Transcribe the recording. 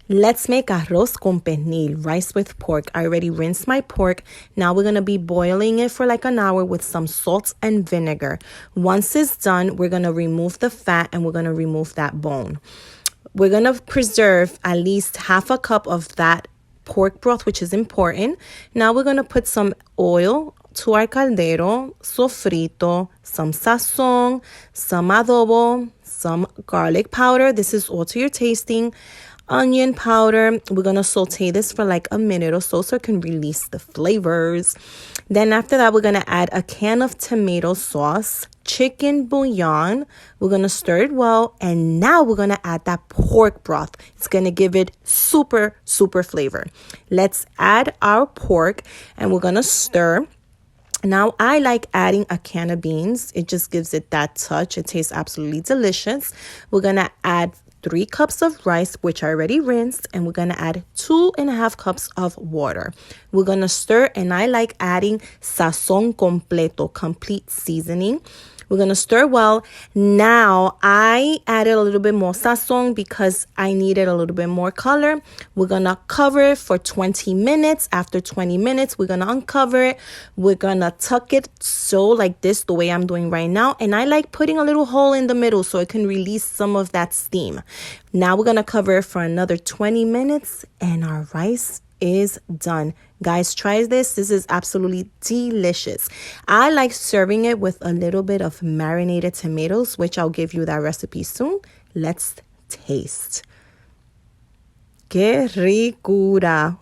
Let's make arroz con pernil, rice with pork. I already rinsed my pork. Now we're going to be boiling it for like an hour with some salt and vinegar. Once it's done, we're going to remove the fat and we're going to remove that bone. We're going to preserve at least half a cup of that pork broth, which is important. Now we're going to put some oil to our caldero, sofrito, some sazon, some adobo, some garlic powder. This is all to your tasting. Onion powder. We're going to saute this for like a minute or so it can release the flavors. Then after that, we're going to add a can of tomato sauce, chicken bouillon. We're going to stir it well. And now we're going to add that pork broth. It's going to give it super, super flavor. Let's add our pork and we're going to stir. Now, I like adding a can of beans. It just gives it that touch. It tastes absolutely delicious. We're going to add 3 cups of rice, which I already rinsed, and we're going to add 2.5 cups of water. We're going to stir, and I like adding sazon completo, complete seasoning. We're going to stir well. Now, I added a little bit more sazon because I needed a little bit more color. We're going to cover it for 20 minutes. After 20 minutes, we're going to uncover it. We're going to tuck it so like this, the way I'm doing right now. And I like putting a little hole in the middle so it can release some of that steam. Now, we're going to cover it for another 20 minutes and our rice is done. Guys, try this. This is absolutely delicious. I like serving it with a little bit of marinated tomatoes, which I'll give you that recipe soon. Let's taste. Qué ricura.